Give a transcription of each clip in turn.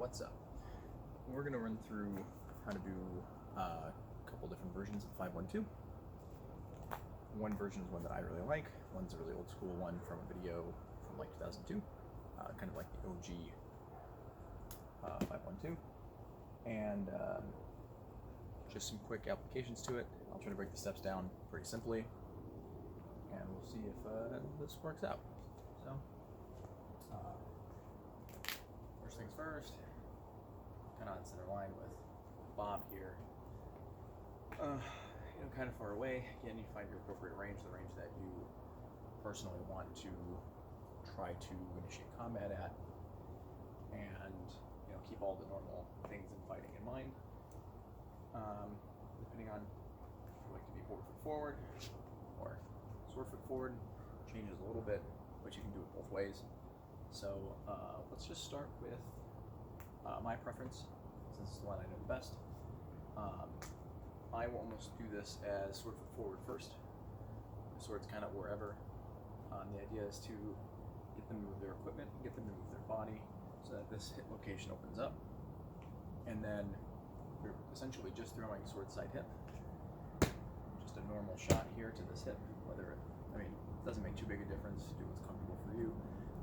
what's up? We're going to run through how to do a couple different versions of 512. One version is one that I really like. One's a really old school one from a video from like 2002, kind of like the OG 512. And just some quick applications to it. I'll try to break the steps down pretty simply, and we'll see if this works out. So, first things first, kind of on center line with Bob here. Kind of far away. Again, you find your appropriate range, the range that you personally want to try to initiate combat at, and keep all the normal things in fighting in mind. Depending on if you like to be board foot forward or sword foot forward, changes a little bit, but you can do it both ways. So let's just start with my preference, since it's the one I know the best. I will almost do this as sword foot forward first. The sword's kind of wherever. The idea is to get them to move their equipment, get them to move their body, so that this hit location opens up. And then we're essentially just throwing sword side hip. Just a normal shot here to this hip. It doesn't make too big a difference. Do what's comfortable for you.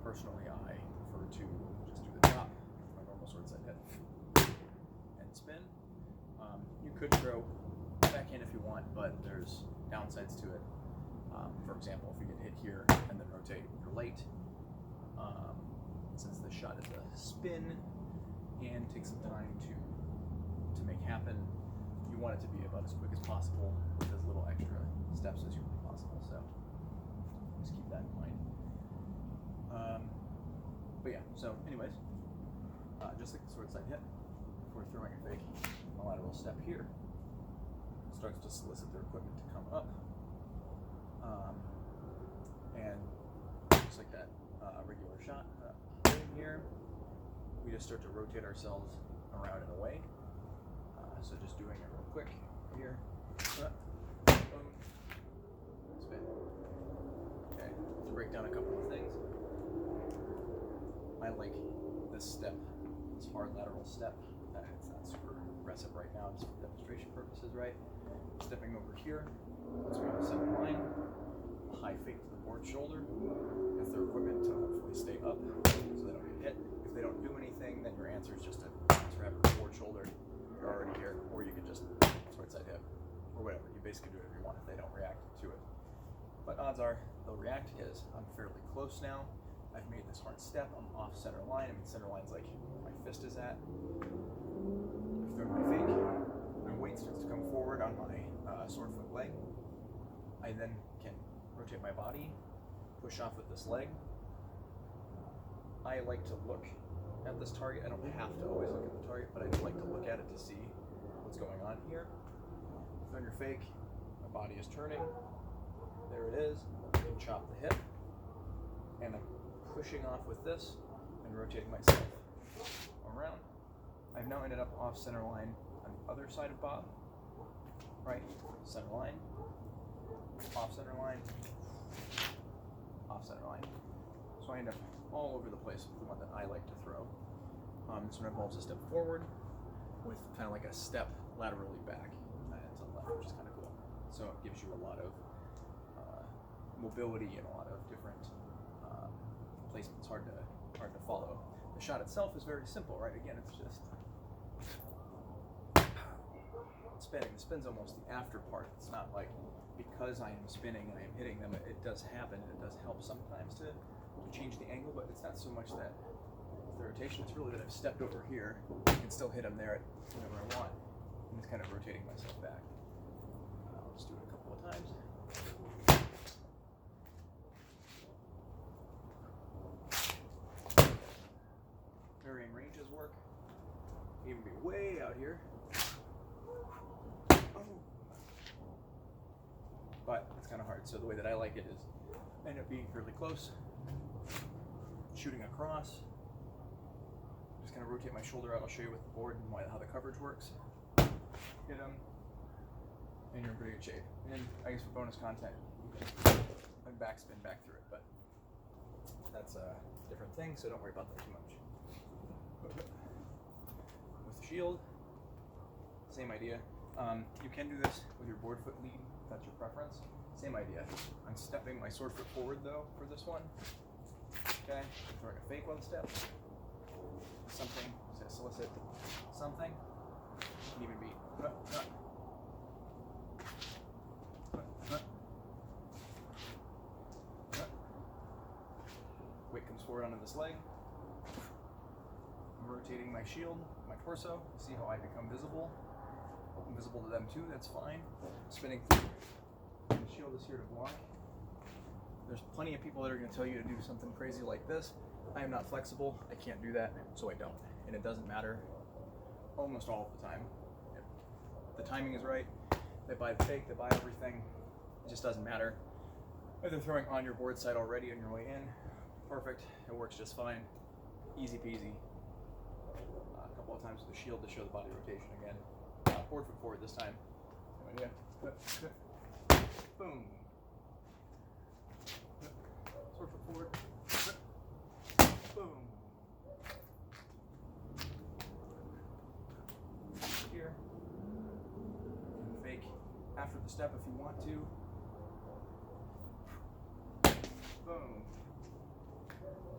Personally, I prefer to just do the drop, my normal sword side hip, and spin. You could throw backhand if you want, but there's downsides to it. For example, if you get hit here and then rotate, you're late. Since this shot is a spin and takes some time to make happen, you want it to be about as quick as possible with as little extra steps as humanly possible. So just keep that in mind. But yeah, so anyways, just like the sword side hit, before throwing a fake lateral step here, starts to solicit their equipment to come up. And just like that regular shot in here, we just start to rotate ourselves around and away. So just doing it real quick here. Boom. Spin. Okay, to break down a couple of things. I like this step, this hard lateral step. It's not super aggressive right now, just for demonstration purposes, right? Stepping over here, once we have a center line, a high fake to the board shoulder, gets their equipment to hopefully stay up so they don't get hit. If they don't do anything, then your answer is just to grab the board shoulder. You're already here, or you could just sword side hip, or whatever. You basically do whatever you want if they don't react to it. But odds are they'll react because I'm fairly close now. I've made this hard step. I'm off center line. Center line's like my fist is at. I've thrown my fake. My weight starts to come forward on my sword foot leg. I then can rotate my body, push off with this leg. I like to look at this target. I don't have to always look at the target, but I do like to look at it to see what's going on here. Throw your fake. My body is turning. There it is. Chop the hip. And I'm pushing off with this and rotating myself around. I've now ended up off center line on the other side of Bob. Right, center line, off center line, off center line. So I end up all over the place with the one that I like to throw. This one involves a step forward with kind of like a step laterally back to the left, which is kind of cool. So it gives you a lot of mobility and a lot of different placements. Hard to follow. The shot itself is very simple, right? Again, it's just spinning. The spin's almost the after part. It's not like because I am spinning and I am hitting them. It does happen, and it does help sometimes to change the angle, but it's not so much that the rotation. It's really that I've stepped over here and still hit them there at whenever I want. I'm just kind of rotating myself back. I'll just do it a couple of times. Varying ranges work. Even be way out here. But it's kind of hard. So the way that I like it is end up being fairly close, shooting across, just kind of rotate my shoulder out. I'll show you with the board and how the coverage works. Hit them, and you're in pretty good shape. And I guess for bonus content, you can backspin back through it, but that's a different thing, so don't worry about that too much. shield. Same idea. You can do this with your board foot lead, if that's your preference. Same idea. I'm stepping my sword foot forward though for this one. Okay, throwing a fake one step. Something to solicit something. It can even be weight comes forward onto this leg. I'm rotating my shield, my torso. See how I become visible. I'm visible to them too, that's fine. Spinning through. The shield is here to block. There's plenty of people that are going to tell you to do something crazy like this. I am not flexible. I can't do that, so I don't. And it doesn't matter almost all of the time. If the timing is right, they buy the fake, they buy everything. It just doesn't matter. If they're throwing on your board side already on your way in, perfect. It works just fine. Easy peasy. A couple of times with the shield to show the body rotation again. Board foot forward this time. Same idea. Boom. Sword foot forward. Boom. Here. Fake after the step if you want to. Boom.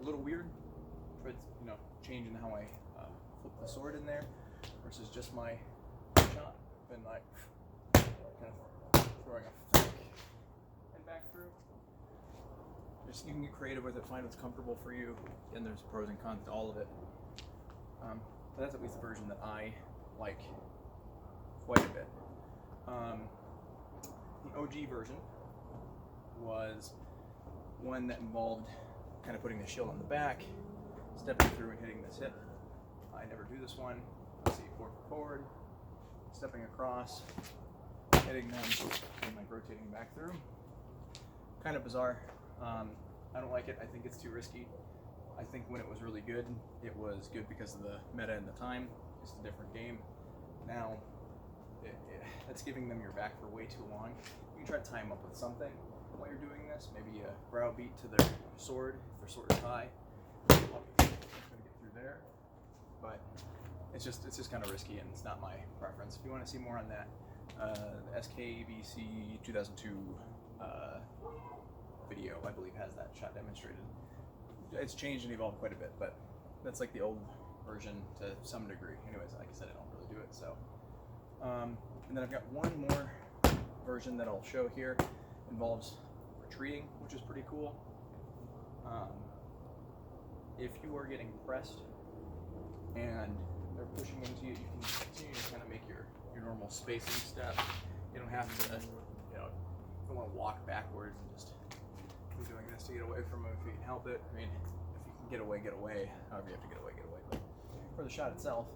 A little weird, but changing how I flip the sword in there versus just my shot. Been like kind of throwing a flick and back through. Just you can get creative with it, find what's comfortable for you, and there's pros and cons to all of it. But that's at least the version that I like quite a bit. The OG version was one that involved kind of putting the shield on the back, stepping through and hitting this hip. I never do this one. Let's see, forward, stepping across, hitting them, and like rotating back through. Kind of bizarre. I don't like it. I think it's too risky. I think when it was really good, it was good because of the meta and the time. It's a different game. Now, it's giving them your back for way too long. You can try to tie them up with something while you're doing this. Maybe a browbeat to their sword, if their sword is high. It's going to get through there. But it's just kind of risky, and it's not my preference. If you want to see more on that, the SKBC 2002 video, I believe, has that shot demonstrated. It's changed and evolved quite a bit, but that's like the old version to some degree. Anyways, like I said, I don't really do it. So, and then I've got one more version that I'll show here. Involves retreating, which is pretty cool. If you are getting pressed and they're pushing into you, you can continue to kind of make your normal spacing step. You don't have to, you don't want to walk backwards and just be doing this to get away from them if you can help it. I mean, if you can get away, get away. However you have to get away, get away. But for the shot itself,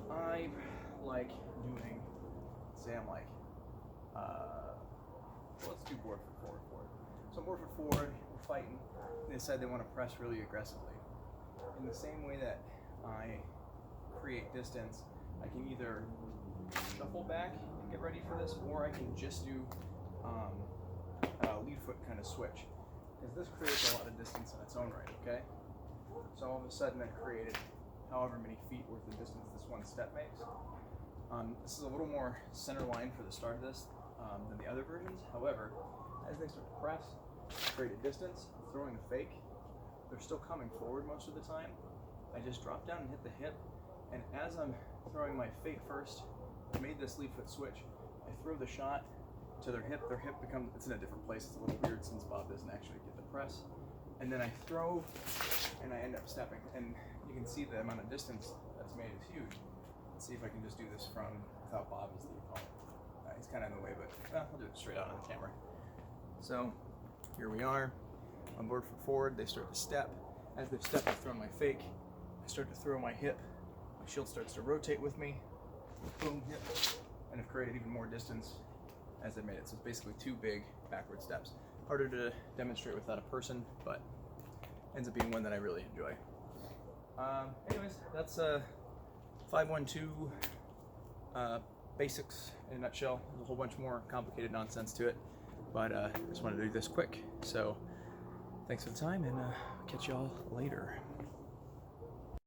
I like doing, say I'm like, let's do board foot forward. So board foot forward, we're fighting. They decide they want to press really aggressively. In the same way that I create distance, I can either shuffle back and get ready for this, or I can just do lead foot kind of switch. Because this creates a lot of distance in its own right, okay? So all of a sudden I've created however many feet worth of distance this one step makes. This is a little more center line for the start of this than the other versions. However, as they start to press, create a distance, throwing a fake, they're still coming forward most of the time. I just drop down and hit the hip, and as I'm throwing my fake first, I made this lead foot switch. I throw the shot to their hip becomes, it's in a different place. It's a little weird since Bob doesn't actually get the press. And then I throw, and I end up stepping. And you can see the amount of distance that's made is huge. Let's see if I can just do this without Bob as the opponent. He's kind of in the way, but I'll do it straight out on the camera. So here we are, on board foot forward. They start to step. As they've stepped, I've thrown my fake. I start to throw my hip. My shield starts to rotate with me. Boom, hip. And I've created even more distance as I made it. So it's basically two big backward steps. Harder to demonstrate without a person, but ends up being one that I really enjoy. Anyways, that's 512 basics in a nutshell. There's a whole bunch more complicated nonsense to it, but I just wanted to do this quick. So thanks for the time, and catch y'all later.